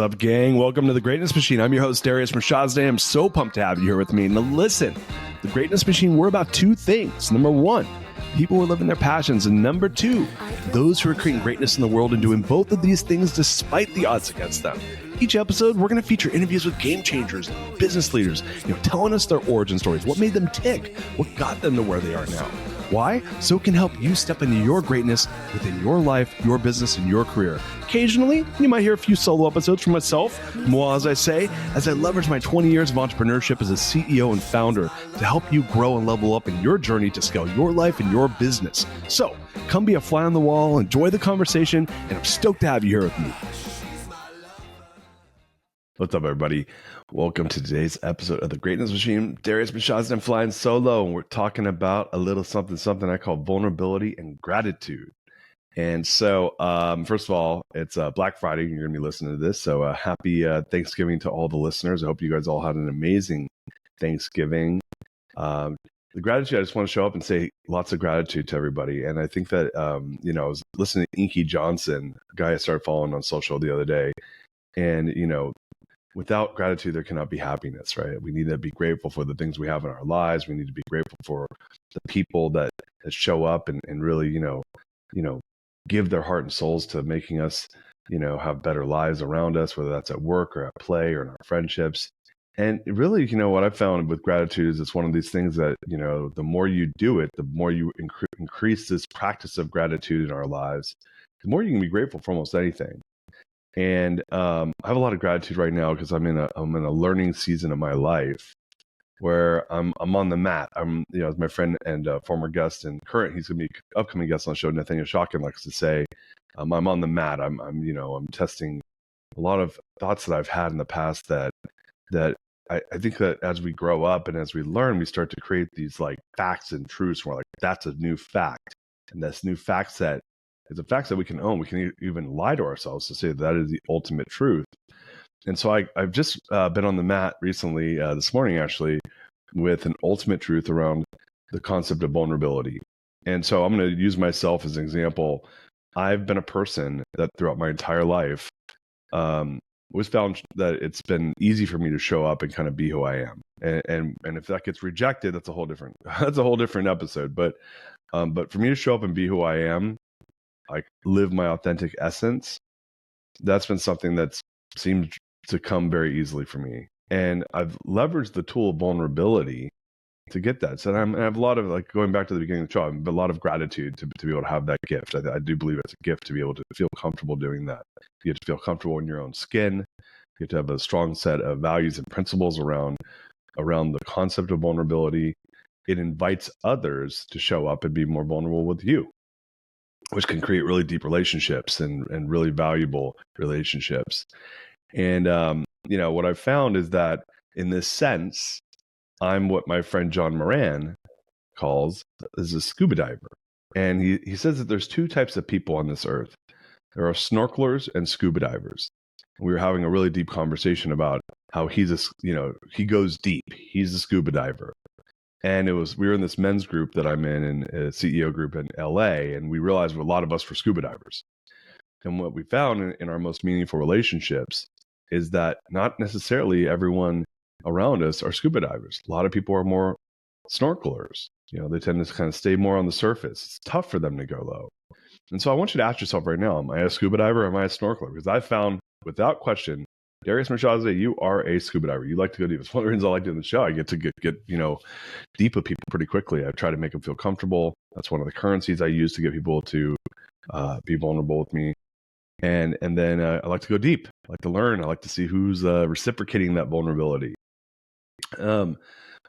What's up, gang? Welcome to the Greatness Machine. I'm your host, Darius Mirshahzadeh. I'm so pumped to have you here with me. Now listen, the Greatness Machine, we're about two things. Number one, people who are living their passions. And number two, those who are creating greatness in the world and doing both of these things despite the odds against them. Each episode, we're going to feature interviews with game changers, business leaders, telling us their origin stories, what made them tick, what got them to where they are now. Why? So it can help you step into your greatness within your life, your business, and your career. Occasionally, you might hear a few solo episodes from myself, moi, as I say, as I leverage my 20 years of entrepreneurship as a CEO and founder to help you grow and level up in your journey to scale your life and your business. So come be a fly on the wall, enjoy the conversation, and I'm stoked to have you here with me. What's up, everybody? Welcome to today's episode of the Greatness Machine. Darius Mirshahzadeh, I'm flying solo, and we're talking about a little something I call vulnerability and gratitude. And so, first of all, it's Black Friday. You're going to be listening to this. So happy Thanksgiving to all the listeners. I hope you guys all had an amazing Thanksgiving. The gratitude, I just want to show up and say lots of gratitude to everybody. And I think that, I was listening to Inky Johnson, a guy I started following on social the other day. And, without gratitude, there cannot be happiness, right? We need to be grateful for the things we have in our lives. We need to be grateful for the people that show up and really, give their heart and souls to making us, have better lives around us, whether that's at work or at play or in our friendships. And really, what I've found with gratitude is it's one of these things that, the more you do it, the more you increase this practice of gratitude in our lives, the more you can be grateful for almost anything. And I have a lot of gratitude right now because I'm in a learning season of my life where I'm on the mat. I'm as my friend and former guest and current, he's going to be upcoming guest on the show, Nathaniel Shotkin, likes to say, I'm on the mat. I'm testing a lot of thoughts that I've had in the past that I think that as we grow up and as we learn, we start to create these like facts and truths. Where like that's a new fact, and this new fact set is a fact that we can own. We can even lie to ourselves to say that is the ultimate truth. And so I've just been on the mat recently, this morning actually, with an ultimate truth around the concept of vulnerability. And so I'm going to use myself as an example. I've been a person that throughout my entire life was found that it's been easy for me to show up and kind of be who I am. And if that gets rejected, that's a whole different episode. But for me to show up and be who I am, like live my authentic essence, that's been something that's seemed to come very easily for me. And I've leveraged the tool of vulnerability to get that. So I have a lot of, like, going back to the beginning of the show, I have a lot of gratitude to be able to have that gift. I do believe it's a gift to be able to feel comfortable doing that. You have to feel comfortable in your own skin. You have to have a strong set of values and principles around the concept of vulnerability. It invites others to show up and be more vulnerable with you, which can create really deep relationships and really valuable relationships. And, what I've found is that in this sense, I'm what my friend John Moran calls is a scuba diver. And he says that there's two types of people on this earth. There are snorkelers and scuba divers. We were having a really deep conversation about how he goes deep. He's a scuba diver. And we were in this men's group that I'm in a CEO group in LA, and we realized a lot of us were scuba divers. And what we found in our most meaningful relationships is that not necessarily everyone around us are scuba divers. A lot of people are more snorkelers. They tend to kind of stay more on the surface. It's tough for them to go low. And so I want you to ask yourself right now, am I a scuba diver or am I a snorkeler? Because I found, without question, Darius Mirshahzadeh, you are a scuba diver. You like to go deep. It's one of the reasons I like doing the show. I get to get deep with people pretty quickly. I try to make them feel comfortable. That's one of the currencies I use to get people to be vulnerable with me. And then I like to go deep. I like to learn. I like to see who's reciprocating that vulnerability. But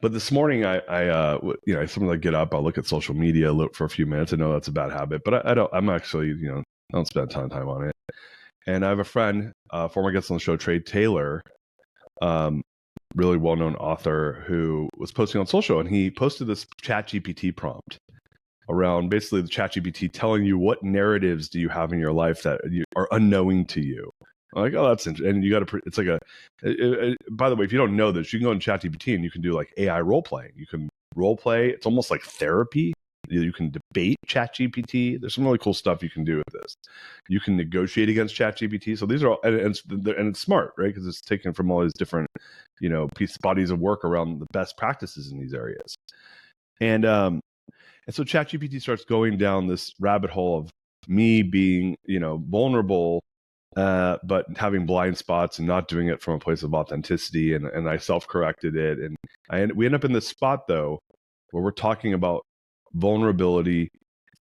this morning, sometimes I get up, I'll look at social media, look for a few minutes. I know that's a bad habit, but I don't. I'm actually, I don't spend a ton of time on it. And I have a friend, former guest on the show, Trey Taylor, really well-known author, who was posting on social, and he posted this ChatGPT prompt around basically the ChatGPT telling you what narratives do you have in your life that are unknowing to you. I'm like, oh, that's interesting. And you got to, it's like by the way, if you don't know this, you can go in ChatGPT and you can do like AI role playing. You can role play. It's almost like therapy. You can debate ChatGPT. There's some really cool stuff you can do with this. You can negotiate against ChatGPT. So these are all, and it's smart, right? Because it's taken from all these different, bodies of work around the best practices in these areas. And so ChatGPT starts going down this rabbit hole of me being, vulnerable, but having blind spots and not doing it from a place of authenticity. And I self-corrected it. And we end up in this spot, though, where we're talking about vulnerability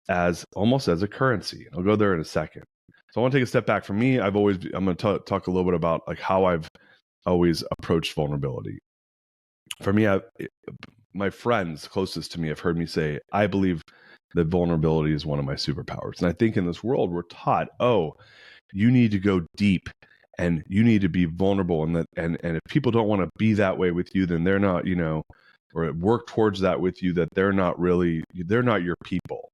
as almost as a currency. I'll go there in a second. So I want to take a step back. For me, I'm going to talk a little bit about like how I've always approached vulnerability. For me, my friends closest to me have heard me say, I believe that vulnerability is one of my superpowers. And I think in this world, we're taught, you need to go deep and you need to be vulnerable. And if people don't want to be that way with you, then they're not, or work towards that with you, that they're not your people.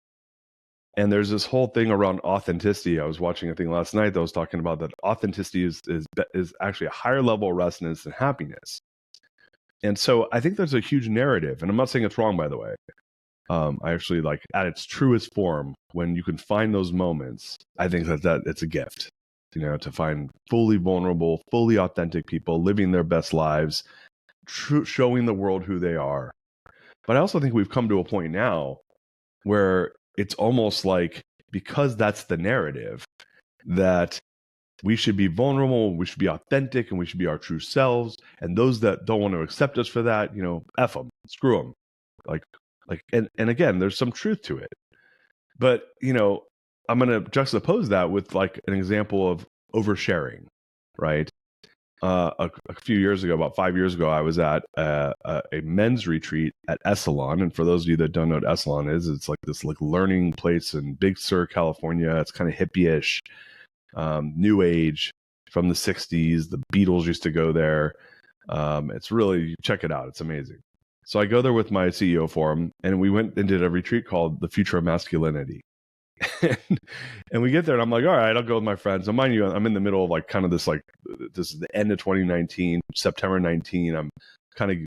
And there's this whole thing around authenticity. I was watching a thing last night that was talking about that authenticity is actually a higher level of resonance than happiness. And so I think there's a huge narrative, and I'm not saying it's wrong, by the way. I actually like at its truest form, when you can find those moments, I think that it's a gift, to find fully vulnerable, fully authentic people living their best lives, showing the world who they are. But I also think we've come to a point now where it's almost like, because that's the narrative, that we should be vulnerable, we should be authentic, and we should be our true selves. And those that don't want to accept us for that, F them, screw them. And again, there's some truth to it. But, I'm going to juxtapose that with like an example of oversharing, right? A few years ago, about 5 years ago, I was at a men's retreat at Esalen. And for those of you that don't know what Esalen is, it's like this like learning place in Big Sur, California. It's kind of hippie-ish, new age from the 60s. The Beatles used to go there. It's really, check it out. It's amazing. So I go there with my CEO forum, and we went and did a retreat called The Future of Masculinity. And we get there, and I'm like, all right, I'll go with my friends. And mind you, I'm in the middle of like kind of this is the end of 2019, September 19. I'm kind of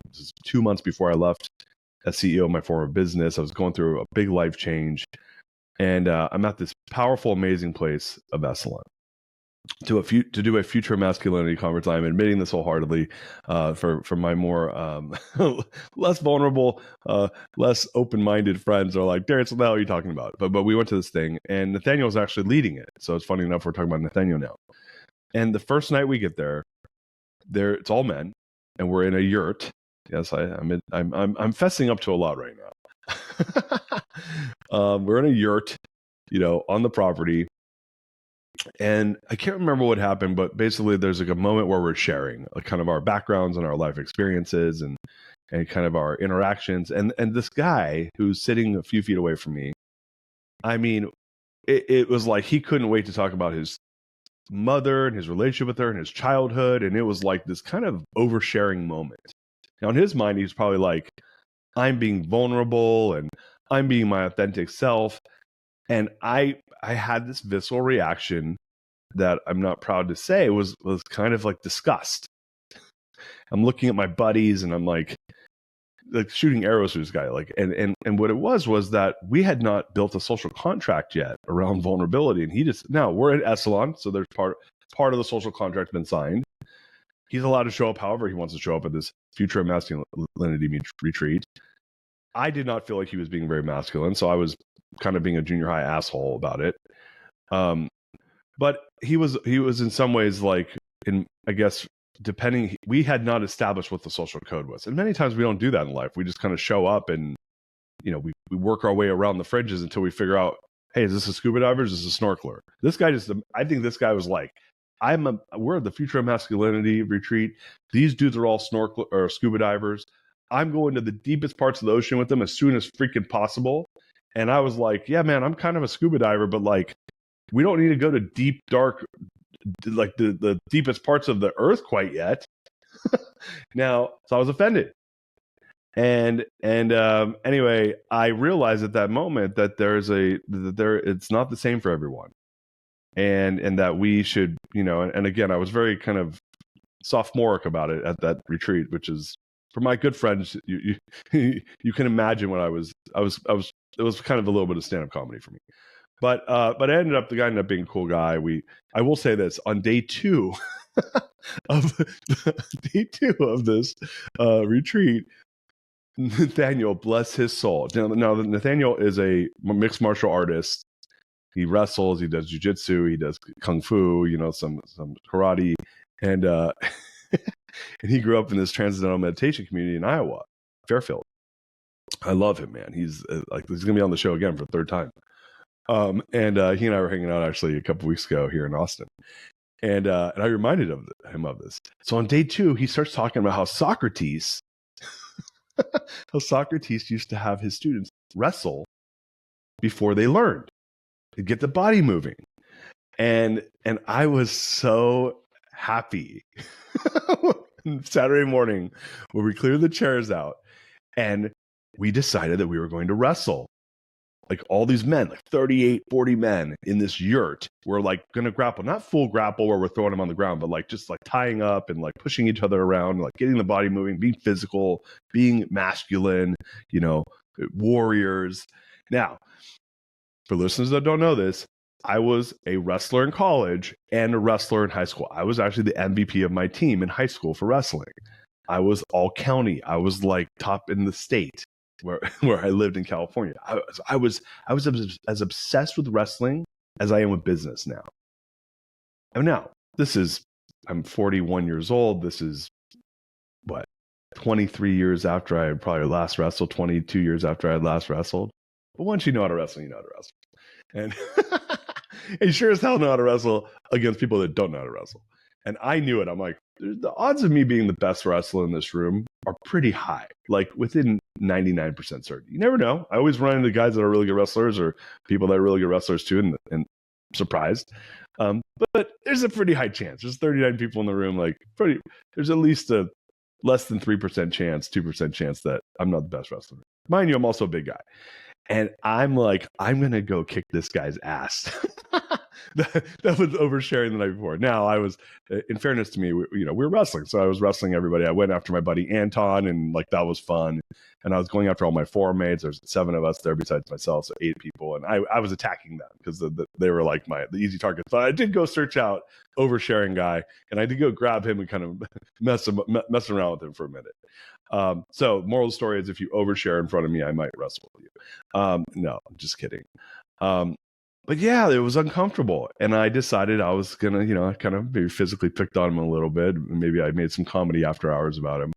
2 months before I left as CEO of my former business. I was going through a big life change, and I'm at this powerful, amazing place of Esalen to do a future masculinity conference. I'm admitting this wholeheartedly. For my more less vulnerable, less open-minded friends are like, Darius, what the hell are you talking about? But we went to this thing, and Nathaniel was actually leading it. So it's funny enough we're talking about Nathaniel now. And the first night we get there, it's all men, and we're in a yurt. Yes, I'm fessing up to a lot right now. We're in a yurt, on the property. And I can't remember what happened, but basically there's like a moment where we're sharing like kind of our backgrounds and our life experiences and kind of our interactions. And this guy who's sitting a few feet away from me, I mean, it was like he couldn't wait to talk about his mother and his relationship with her and his childhood. And it was like this kind of oversharing moment. Now in his mind, he's probably like, I'm being vulnerable and I'm being my authentic self. And I had this visceral reaction that I'm not proud to say was kind of like disgust. I'm looking at my buddies and I'm like shooting arrows to this guy. And what it was that we had not built a social contract yet around vulnerability. And now we're at Esalen, so there's part of the social contract been signed. He's allowed to show up however he wants to show up at this Future of Masculinity retreat. I did not feel like he was being very masculine, so I was kind of being a junior high asshole about it. But he was in some ways like, I guess, we had not established what the social code was. And many times we don't do that in life. We just kind of show up and, we work our way around the fringes until we figure out, hey, is this a scuba diver? Is this a snorkeler? This guy I think this guy was like, we're at the Future of Masculinity retreat. These dudes are all scuba divers. I'm going to the deepest parts of the ocean with them as soon as freaking possible. And I was like, yeah, man, I'm kind of a scuba diver, but like, we don't need to go to deep, dark, like the deepest parts of the earth quite yet. So I was offended. And anyway, I realized at that moment that it's not the same for everyone. And that we should, and again, I was very kind of sophomoric about it at that retreat, which is, for my good friends, you can imagine what I was it was kind of a little bit of stand-up comedy for me. But the guy ended up being a cool guy. I will say this, on day 2 of this retreat, Nathaniel, bless his soul. Now Nathaniel is a mixed martial artist. He wrestles, he does jujitsu, he does kung fu, some karate, and and he grew up in this transcendental meditation community in Iowa, Fairfield. I love him, man. He's gonna be on the show again for the third time. And he and I were hanging out actually a couple weeks ago here in Austin, and I reminded him of this. So on day 2, he starts talking about how Socrates used to have his students wrestle before they learned to get the body moving. And I was so happy Saturday morning when we cleared the chairs out and we decided that we were going to wrestle. Like all these men, like 38, 40 men in this yurt, we're like going to grapple, not full grapple where we're throwing them on the ground, but like just like tying up and like pushing each other around, like getting the body moving, being physical, being masculine, warriors. Now, for listeners that don't know this, I was a wrestler in college and a wrestler in high school. I was actually the MVP of my team in high school for wrestling. I was all county. I was like top in the state where I lived in California. I was as obsessed with wrestling as I am with business now. And now I'm 41 years old. This is 23 years after I had probably last wrestled, 22 years after I had last wrestled. But once you know how to wrestle, you know how to wrestle. And you sure as hell know how to wrestle against people that don't know how to wrestle. And I knew it. I'm like, the odds of me being the best wrestler in this room are pretty high, like within 99% certain. You never know. I always run into guys that are really good wrestlers or people that are really good wrestlers too, and surprised. But there's a pretty high chance. There's 39 people in the room. There's at least a less than 3% chance, 2% chance that I'm not the best wrestler. Mind you, I'm also a big guy. And I'm like, I'm going to go kick this guy's ass. that was oversharing the night before. Now, I was, in fairness to me, we were wrestling. So I was wrestling everybody. I went after my buddy Anton, and that was fun. And I was going after all my forum mates. There's 7 of us there besides myself, so 8 people. And I was attacking them because they were like the easy targets. But I did go search out Oversharing guy, and I did go grab him and kind of mess around with him for a minute. So moral of the story is, if you overshare in front of me, I might wrestle with you. No, I'm just kidding. But yeah, it was uncomfortable. And I decided I was going to, kind of maybe physically picked on him a little bit. Maybe I made some comedy after hours about him.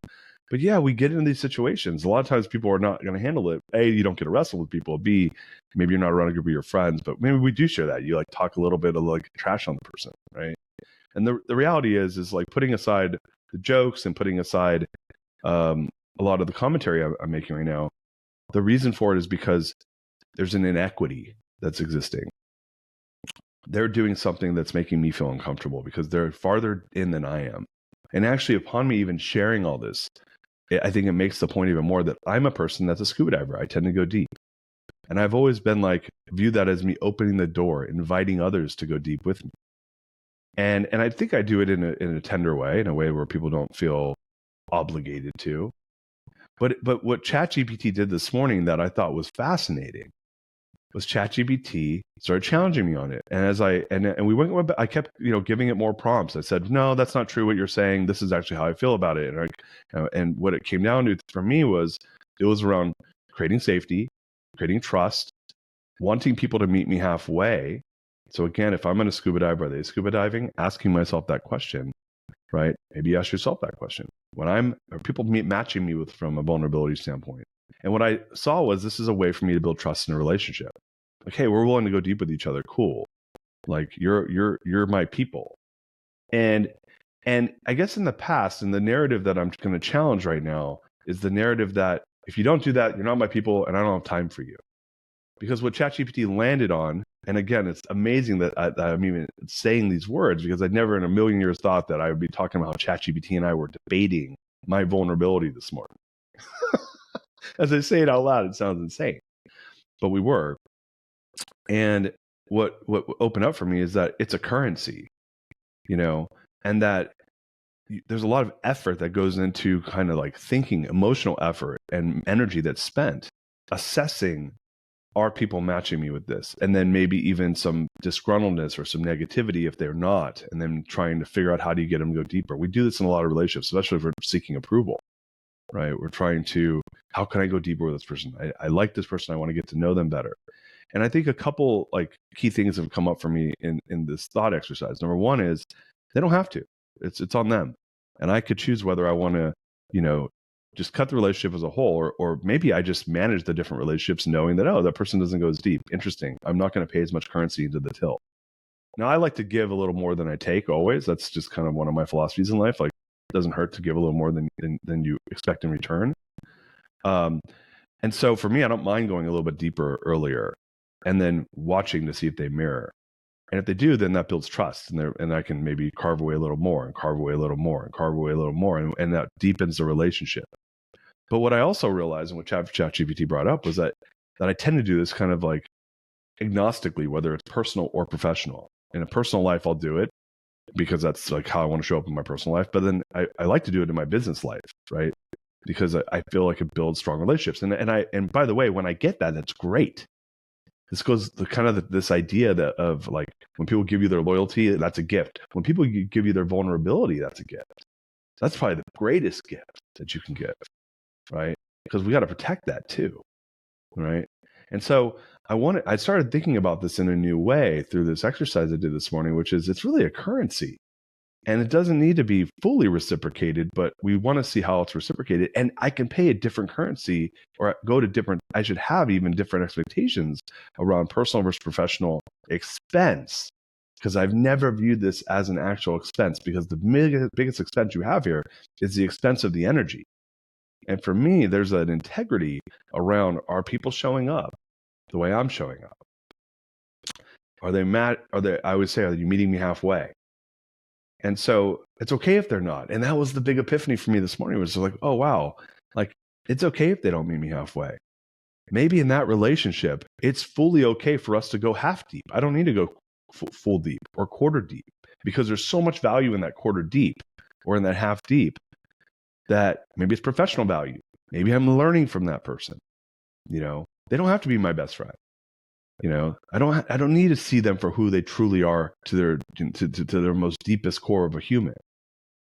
But yeah, we get into these situations. A lot of times people are not going to handle it. A, you don't get to wrestle with people. B, maybe you're not around a group of your friends, but maybe we do share that. You talk a little bit of trash on the person, right? And the reality is putting aside the jokes and putting aside a lot of the commentary I'm making right now, the reason for it is because there's an inequity that's existing. They're doing something that's making me feel uncomfortable because they're farther in than I am. And actually, upon me even sharing all this, I think it makes the point even more that I'm a person that's a scuba diver. I tend to go deep. And I've always been view that as me opening the door, inviting others to go deep with me. And I think I do it in a tender way, in a way where people don't feel obligated to. But what ChatGPT did this morning that I thought was fascinating was ChatGPT started challenging me on it. And as we went, I kept giving it more prompts. I said, no, that's not true what you're saying. This is actually how I feel about it. And what it came down to for me was around creating safety, creating trust, wanting people to meet me halfway. So again, if I'm going to scuba dive, are they scuba diving? Asking myself that question, right? Maybe ask yourself that question. Are people matching me from a vulnerability standpoint? And what I saw was this is a way for me to build trust in a relationship. Hey, we're willing to go deep with each other. Cool. You're my people. And I guess in the past, and the narrative that I'm going to challenge right now is the narrative that if you don't do that, you're not my people and I don't have time for you. Because what ChatGPT landed on, and again, it's amazing that I'm even saying these words because I'd never in a million years thought that I would be talking about how ChatGPT and I were debating my vulnerability this morning. As I say it out loud, it sounds insane, but we were. And what opened up for me is that it's a currency, and that there's a lot of effort that goes into kind of thinking, emotional effort and energy that's spent assessing are people matching me with this? And then maybe even some disgruntledness or some negativity if they're not, and then trying to figure out how do you get them to go deeper. We do this in a lot of relationships, especially if we're seeking approval, right? We're trying to, how can I go deeper with this person? I like this person. I want to get to know them better. And I think a couple like key things have come up for me in this thought exercise. Number one is they don't have to. It's on them. And I could choose whether I want to, just cut the relationship as a whole, or maybe I just manage the different relationships knowing that, oh, that person doesn't go as deep. Interesting. I'm not going to pay as much currency into the till. Now, I like to give a little more than I take always. That's just kind of one of my philosophies in life. Like, it doesn't hurt to give a little more than you expect in return. And so for me, I don't mind going a little bit deeper earlier and then watching to see if they mirror. And if they do, then that builds trust, and I can maybe carve away a little more and carve away a little more and carve away a little more, and that deepens the relationship. But what I also realized, and what ChatGPT brought up, was that I tend to do this kind of like agnostically, whether it's personal or professional. In a personal life, I'll do it because that's like how I want to show up in my personal life. But then I like to do it in my business life, right? Because I feel like it builds strong relationships. And by the way, when I get that, that's great. This goes the kind of this idea of like when people give you their loyalty, that's a gift. When people give you their vulnerability, that's a gift. That's probably the greatest gift that you can give, right? Because we got to protect that too, right? And so I started thinking about this in a new way through this exercise I did this morning, which is it's really a currency. And it doesn't need to be fully reciprocated, but we want to see how it's reciprocated. And I can pay a different currency or go to different, I should have even different expectations around personal versus professional expense, because I've never viewed this as an actual expense, because the biggest expense you have here is the expense of the energy. And for me, there's an integrity around, are people showing up the way I'm showing up? Are they mad? I would say, are you meeting me halfway? And so it's okay if they're not. And that was the big epiphany for me this morning, was like, oh, wow, like it's okay if they don't meet me halfway. Maybe in that relationship, it's fully okay for us to go half deep. I don't need to go full deep or quarter deep, because there's so much value in that quarter deep or in that half deep that maybe it's professional value. Maybe I'm learning from that person. They don't have to be my best friend. I don't need to see them for who they truly are to their most deepest core of a human,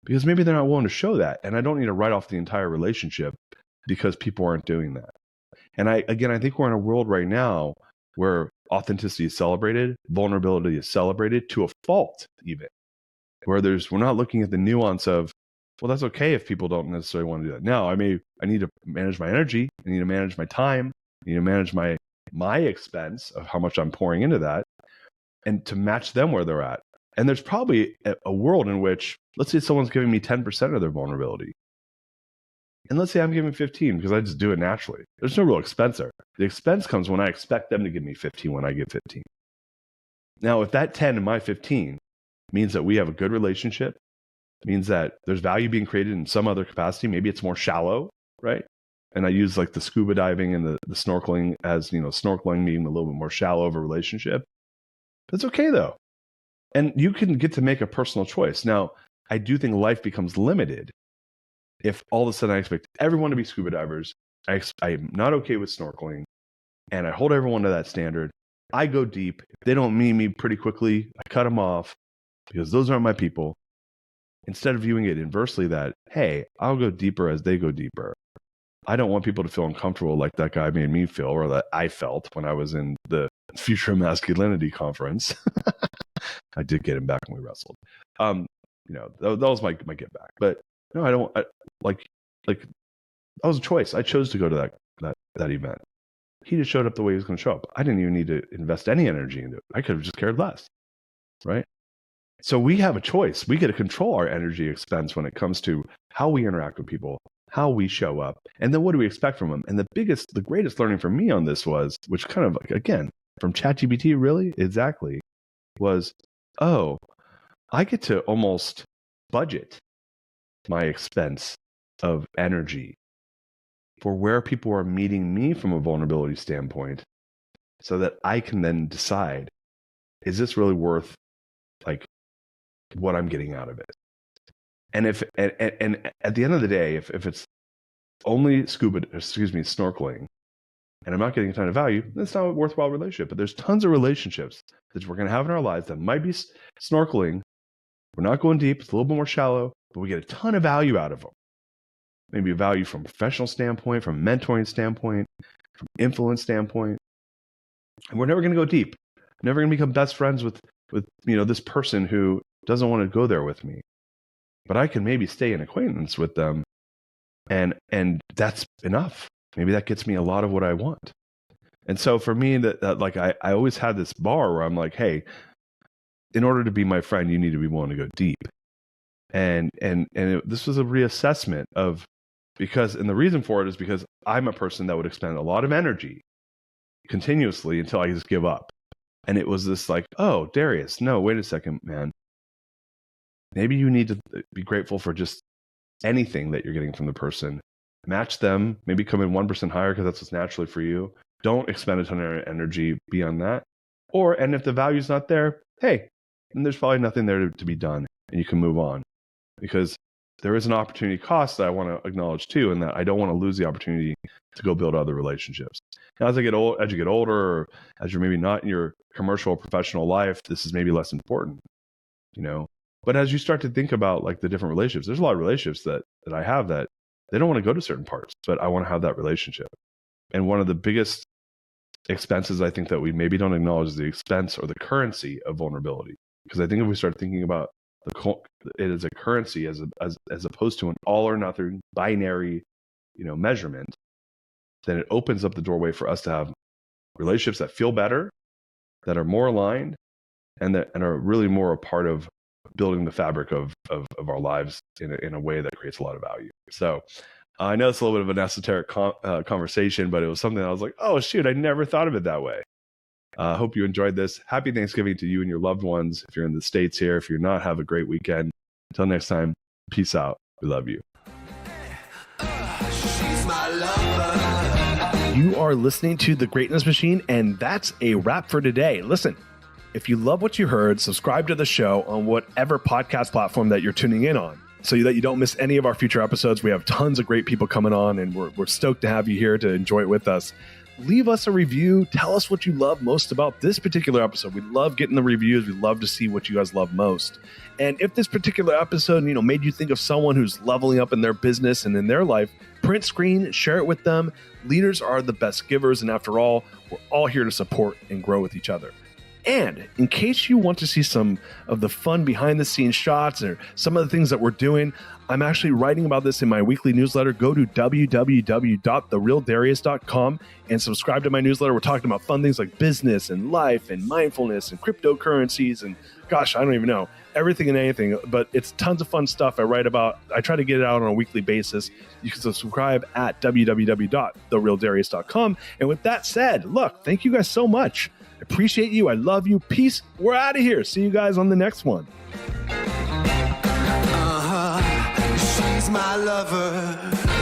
because maybe they're not willing to show that. And I don't need to write off the entire relationship because people aren't doing that. And I think we're in a world right now where authenticity is celebrated, vulnerability is celebrated to a fault, even where we're not looking at the nuance of, well, that's okay if people don't necessarily want to do that. No, I need to manage my energy. I need to manage my time. I need to manage my expense of how much I'm pouring into that, and to match them where they're at. And there's probably a world in which, let's say someone's giving me 10% of their vulnerability. And let's say I'm giving 15 because I just do it naturally. There's no real expense there. The expense comes when I expect them to give me 15 when I give 15. Now, if that 10 and my 15 means that we have a good relationship, means that there's value being created in some other capacity, maybe it's more shallow, right? And I use like the scuba diving and the snorkeling as, snorkeling being a little bit more shallow of a relationship. That's okay though. And you can get to make a personal choice. Now, I do think life becomes limited if all of a sudden I expect everyone to be scuba divers. I'm not okay with snorkeling, and I hold everyone to that standard. I go deep. If they don't meet me pretty quickly, I cut them off because those aren't my people. Instead of viewing it inversely that, hey, I'll go deeper as they go deeper. I don't want people to feel uncomfortable like that guy made me feel, or that I felt when I was in the Future of Masculinity conference. I did get him back when we wrestled. That was my get back. But no, I don't like that was a choice. I chose to go to that event. He just showed up the way he was going to show up. I didn't even need to invest any energy into it. I could have just cared less, right? So we have a choice. We get to control our energy expense when it comes to how we interact with people, how we show up, and then what do we expect from them. And the greatest learning for me on this was, which kind of, again, from ChatGPT, really, exactly, was, oh, I get to almost budget my expense of energy for where people are meeting me from a vulnerability standpoint, so that I can then decide, is this really worth like what I'm getting out of it? And and at the end of the day, if it's only snorkeling, and I'm not getting a ton of value, that's not a worthwhile relationship. But there's tons of relationships that we're going to have in our lives that might be snorkeling. We're not going deep. It's a little bit more shallow, but we get a ton of value out of them. Maybe a value from a professional standpoint, from a mentoring standpoint, from influence standpoint. And we're never going to go deep. Never going to become best friends with this person who doesn't want to go there with me. But I can maybe stay in acquaintance with them, and that's enough. Maybe that gets me a lot of what I want. And so for me, that like I always had this bar where I'm like, hey, in order to be my friend, you need to be willing to go deep. And this was a reassessment of, and the reason for it is because I'm a person that would expend a lot of energy continuously until I just give up. And it was this like, oh, Darius, no, wait a second, man. Maybe you need to be grateful for just anything that you're getting from the person. Match them, maybe come in 1% higher because that's what's naturally for you. Don't expend a ton of energy beyond that. And if the value's not there, hey, then there's probably nothing there to be done, and you can move on. Because there is an opportunity cost that I want to acknowledge too, and that I don't want to lose the opportunity to go build other relationships. Now, as you get older, or as you're maybe not in your commercial or professional life, this is maybe less important, But as you start to think about like the different relationships, there's a lot of relationships that I have that they don't want to go to certain parts, but I want to have that relationship. And one of the biggest expenses I think that we maybe don't acknowledge is the expense or the currency of vulnerability. Because I think if we start thinking about it as a currency as opposed to an all or nothing binary, measurement, then it opens up the doorway for us to have relationships that feel better, that are more aligned, and are really more a part of building the fabric of our lives in a way that creates a lot of value. So I know it's a little bit of an esoteric conversation, but it was something that I was like, oh shoot, I never thought of it that way. I hope you enjoyed this. Happy Thanksgiving to you and your loved ones. If you're in the States here, if you're not, have a great weekend. Until next time, peace out. We love you. You are listening to The Greatness Machine, and that's a wrap for today. Listen, if you love what you heard, subscribe to the show on whatever podcast platform that you're tuning in on so that you don't miss any of our future episodes. We have tons of great people coming on, and we're stoked to have you here to enjoy it with us. Leave us a review. Tell us what you love most about this particular episode. We love getting the reviews. We love to see what you guys love most. And if this particular episode, made you think of someone who's leveling up in their business and in their life, print screen, share it with them. Leaders are the best givers. And after all, we're all here to support and grow with each other. And in case you want to see some of the fun behind the scenes shots or some of the things that we're doing, I'm actually writing about this in my weekly newsletter. Go to www.therealdarius.com and subscribe to my newsletter. We're talking about fun things like business and life and mindfulness and cryptocurrencies and gosh, I don't even know, everything and anything, but it's tons of fun stuff I write about. I try to get it out on a weekly basis. You can subscribe at www.therealdarius.com. And with that said, look, thank you guys so much. I appreciate you. I love you. Peace. We're out of here. See you guys on the next one. She's my lover.